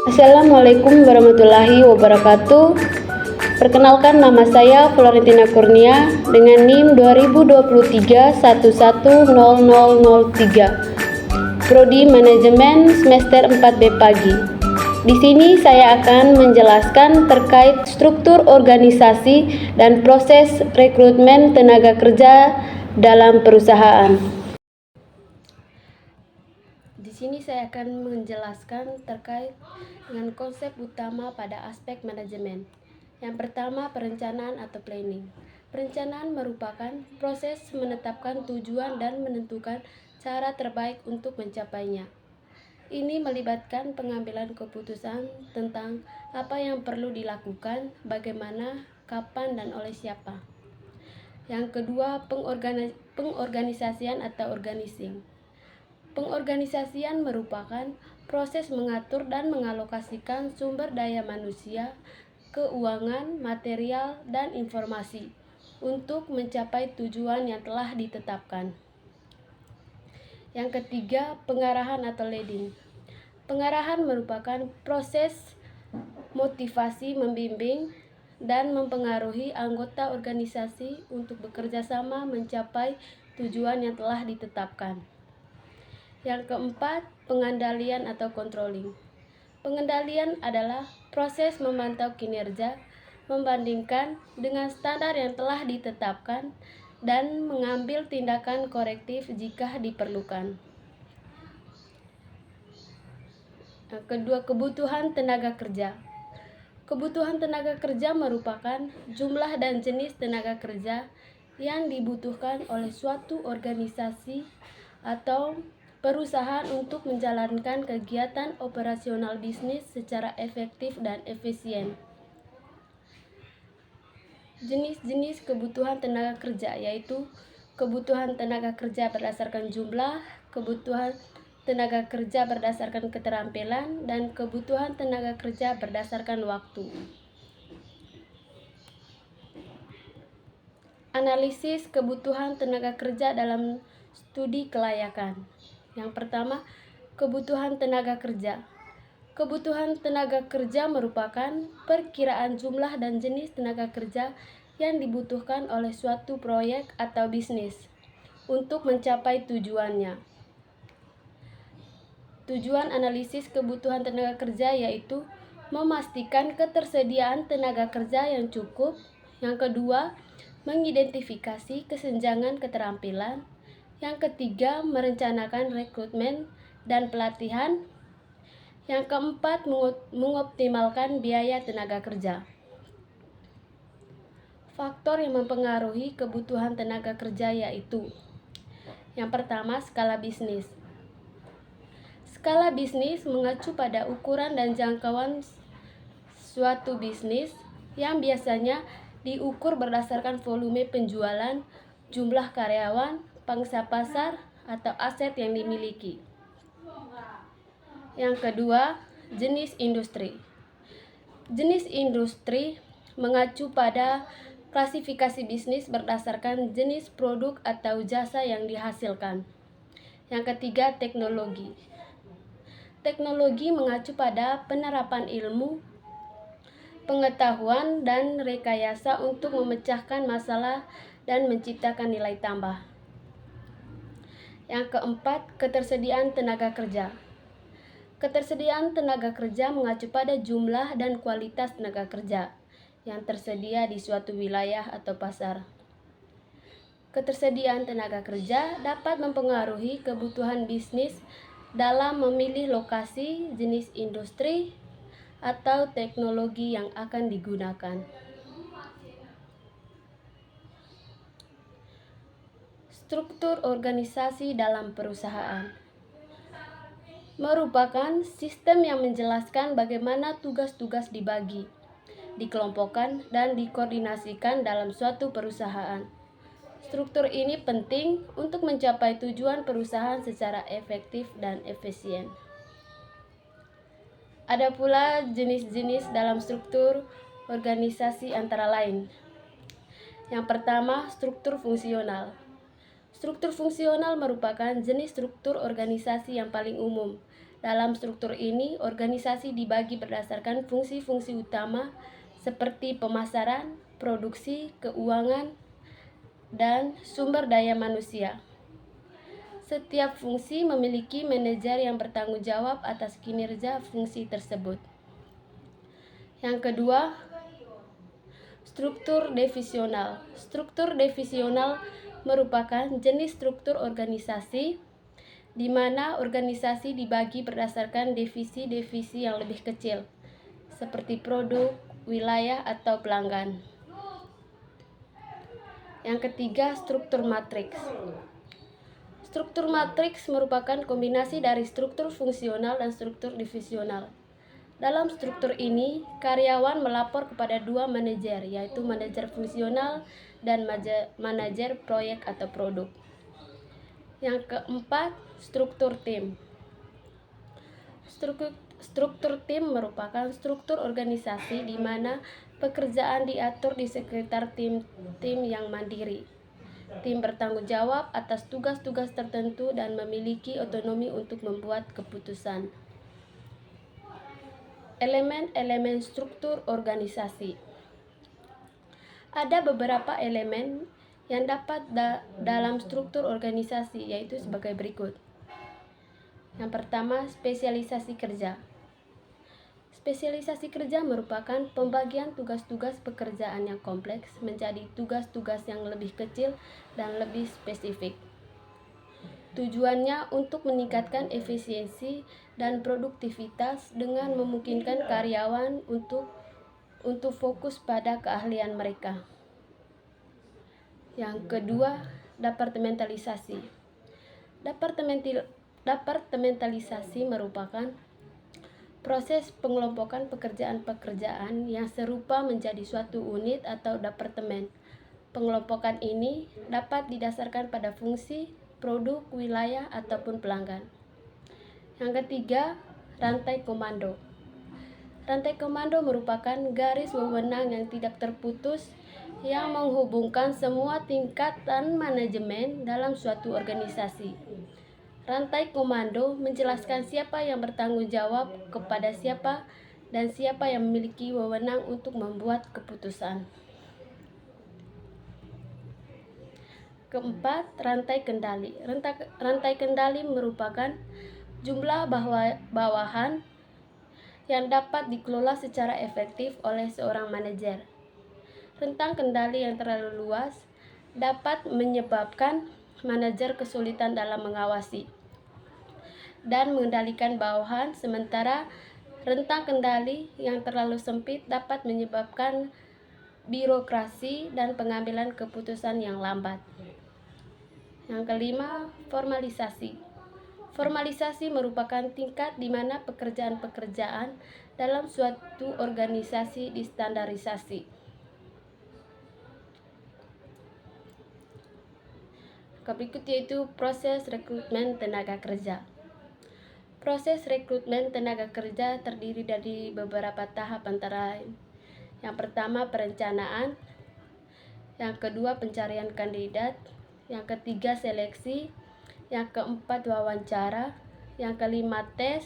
Assalamualaikum warahmatullahi wabarakatuh. Perkenalkan, nama saya Florentina Kurnia dengan NIM 2023 Prodi Manajemen semester 4B Pagi. Di sini saya akan menjelaskan terkait struktur organisasi dan proses rekrutmen tenaga kerja dalam perusahaan. Di sini saya akan menjelaskan terkait dengan konsep utama pada aspek manajemen. Yang pertama, perencanaan atau planning. Perencanaan merupakan proses menetapkan tujuan dan menentukan cara terbaik untuk mencapainya. Ini melibatkan pengambilan keputusan tentang apa yang perlu dilakukan, bagaimana, kapan, dan oleh siapa. Yang kedua, pengorganisasian atau organizing. Pengorganisasian merupakan proses mengatur dan mengalokasikan sumber daya manusia, keuangan, material, dan informasi untuk mencapai tujuan yang telah ditetapkan. Yang ketiga, pengarahan atau leading. Pengarahan merupakan proses motivasi, membimbing, dan mempengaruhi anggota organisasi untuk bekerja sama mencapai tujuan yang telah ditetapkan. Yang keempat, pengendalian atau controlling. Pengendalian adalah proses memantau kinerja, membandingkan dengan standar yang telah ditetapkan, dan mengambil tindakan korektif jika diperlukan. Yang kedua, kebutuhan tenaga kerja. Kebutuhan tenaga kerja merupakan jumlah dan jenis tenaga kerja yang dibutuhkan oleh suatu organisasi atau perusahaan untuk menjalankan kegiatan operasional bisnis secara efektif dan efisien. Jenis-jenis kebutuhan tenaga kerja yaitu kebutuhan tenaga kerja berdasarkan jumlah, kebutuhan tenaga kerja berdasarkan keterampilan, dan kebutuhan tenaga kerja berdasarkan waktu. Analisis kebutuhan tenaga kerja dalam studi kelayakan. Yang pertama, kebutuhan tenaga kerja. Kebutuhan tenaga kerja merupakan perkiraan jumlah dan jenis tenaga kerja yang dibutuhkan oleh suatu proyek atau bisnis untuk mencapai tujuannya. Tujuan analisis kebutuhan tenaga kerja yaitu memastikan ketersediaan tenaga kerja yang cukup. Yang kedua, mengidentifikasi kesenjangan keterampilan. Yang ketiga, merencanakan rekrutmen dan pelatihan. Yang keempat, mengoptimalkan biaya tenaga kerja. Faktor yang mempengaruhi kebutuhan tenaga kerja yaitu: yang pertama, skala bisnis. Skala bisnis mengacu pada ukuran dan jangkauan suatu bisnis yang biasanya diukur berdasarkan volume penjualan, jumlah karyawan, pangsa pasar, atau aset yang dimiliki. Yang kedua, jenis industri. Jenis industri mengacu pada klasifikasi bisnis berdasarkan jenis produk atau jasa yang dihasilkan. Yang ketiga, teknologi. Teknologi mengacu pada penerapan ilmu, pengetahuan, dan rekayasa untuk memecahkan masalah dan menciptakan nilai tambah. Yang keempat, ketersediaan tenaga kerja. Ketersediaan tenaga kerja mengacu pada jumlah dan kualitas tenaga kerja yang tersedia di suatu wilayah atau pasar. Ketersediaan tenaga kerja dapat mempengaruhi kebutuhan bisnis dalam memilih lokasi, jenis industri, atau teknologi yang akan digunakan. Struktur organisasi dalam perusahaan merupakan sistem yang menjelaskan bagaimana tugas-tugas dibagi, dikelompokkan, dan dikoordinasikan dalam suatu perusahaan. Struktur ini penting untuk mencapai tujuan perusahaan secara efektif dan efisien. Ada pula jenis-jenis dalam struktur organisasi antara lain. Yang pertama, struktur fungsional. Struktur fungsional merupakan jenis struktur organisasi yang paling umum Dalam struktur ini, organisasi dibagi berdasarkan fungsi-fungsi utama seperti pemasaran, produksi, keuangan, dan sumber daya manusia. Setiap fungsi memiliki manajer yang bertanggung jawab atas kinerja fungsi tersebut. Yang kedua, struktur divisional. Struktur divisional merupakan jenis struktur organisasi di mana organisasi dibagi berdasarkan divisi-divisi yang lebih kecil, seperti produk, wilayah, atau pelanggan. Yang ketiga, struktur matriks. Struktur matriks merupakan kombinasi dari struktur fungsional dan struktur divisional. Dalam struktur ini, karyawan melapor kepada dua manajer, yaitu manajer fungsional dan manajer proyek atau produk. Yang keempat, struktur tim. Struktur tim merupakan struktur organisasi di mana pekerjaan diatur di sekitar tim yang mandiri. Tim bertanggung jawab atas tugas-tugas tertentu dan memiliki otonomi untuk membuat keputusan. Elemen-elemen struktur organisasi. Ada beberapa elemen yang dapat dalam struktur organisasi, yaitu sebagai berikut. Yang pertama, spesialisasi kerja. Spesialisasi kerja merupakan pembagian tugas-tugas pekerjaan yang kompleks menjadi tugas-tugas yang lebih kecil dan lebih spesifik. Tujuannya untuk meningkatkan efisiensi dan produktivitas dengan memungkinkan karyawan untuk fokus pada keahlian mereka. Yang kedua, departementalisasi. Departementalisasi merupakan proses pengelompokan pekerjaan-pekerjaan yang serupa menjadi suatu unit atau departemen. Pengelompokan ini dapat didasarkan pada fungsi, produk, wilayah, ataupun pelanggan. Yang ketiga, rantai komando. Rantai komando merupakan garis wewenang yang tidak terputus yang menghubungkan semua tingkatan manajemen dalam suatu organisasi. Rantai komando menjelaskan siapa yang bertanggung jawab kepada siapa dan siapa yang memiliki wewenang untuk membuat keputusan. Keempat, rantai kendali. Rantai kendali merupakan jumlah bawahan yang dapat dikelola secara efektif oleh seorang manajer. Rentang kendali yang terlalu luas dapat menyebabkan manajer kesulitan dalam mengawasi dan mengendalikan bawahan, sementara rentang kendali yang terlalu sempit dapat menyebabkan birokrasi dan pengambilan keputusan yang lambat. Yang kelima, formalisasi. Formalisasi merupakan tingkat di mana pekerjaan-pekerjaan dalam suatu organisasi distandarisasi. Berikut yaitu proses rekrutmen tenaga kerja. Proses rekrutmen tenaga kerja terdiri dari beberapa tahap antara lain. Yang pertama, perencanaan. Yang kedua, pencarian kandidat. Yang ketiga, seleksi. Yang keempat, wawancara. Yang kelima, tes.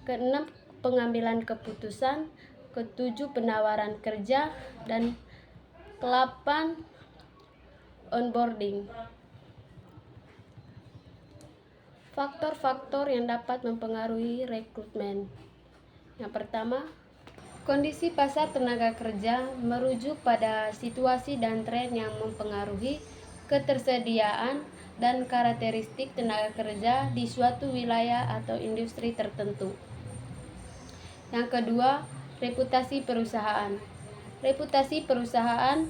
Keenam, pengambilan keputusan. Ketujuh, penawaran kerja. Dan ke-8, onboarding. Faktor-faktor yang dapat mempengaruhi rekrutmen. Yang pertama, kondisi pasar tenaga kerja merujuk pada situasi dan tren yang mempengaruhi ketersediaan dan karakteristik tenaga kerja di suatu wilayah atau industri tertentu. Yang kedua, reputasi perusahaan. Reputasi perusahaan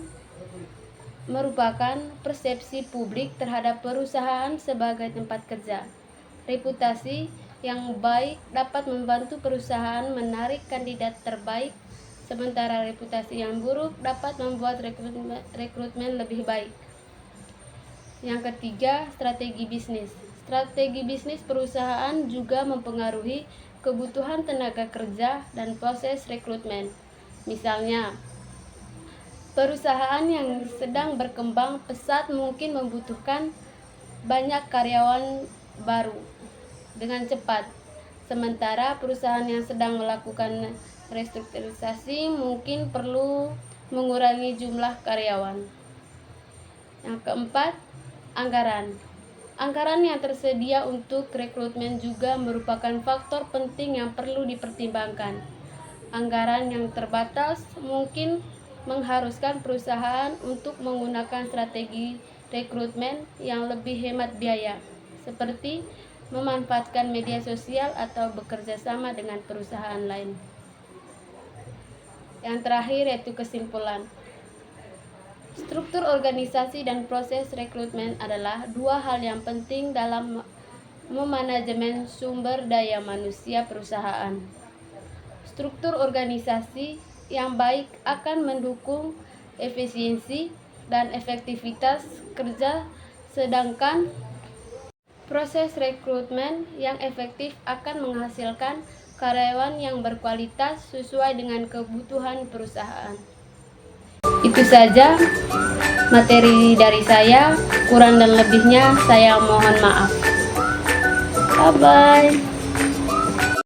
merupakan persepsi publik terhadap perusahaan sebagai tempat kerja. Reputasi yang baik dapat membantu perusahaan menarik kandidat terbaik, sementara reputasi yang buruk dapat membuat rekrutmen lebih baik. Yang ketiga, strategi bisnis. Strategi bisnis perusahaan juga mempengaruhi kebutuhan tenaga kerja dan proses rekrutmen. Misalnya, perusahaan yang sedang berkembang pesat mungkin membutuhkan banyak karyawan baru dengan cepat, Sementara perusahaan yang sedang melakukan restrukturisasi mungkin perlu mengurangi jumlah karyawan. Yang keempat, anggaran. Anggaran yang tersedia untuk rekrutmen juga merupakan faktor penting yang perlu dipertimbangkan. Anggaran yang terbatas mungkin mengharuskan perusahaan untuk menggunakan strategi rekrutmen yang lebih hemat biaya, seperti memanfaatkan media sosial atau bekerja sama dengan perusahaan lain. Yang terakhir yaitu kesimpulan. Struktur organisasi dan proses rekrutmen adalah dua hal yang penting dalam memanajemen sumber daya manusia perusahaan. Struktur organisasi yang baik akan mendukung efisiensi dan efektivitas kerja, sedangkan proses rekrutmen yang efektif akan menghasilkan karyawan yang berkualitas sesuai dengan kebutuhan perusahaan. Itu saja materi dari saya, kurang dan lebihnya saya mohon maaf. Bye-bye.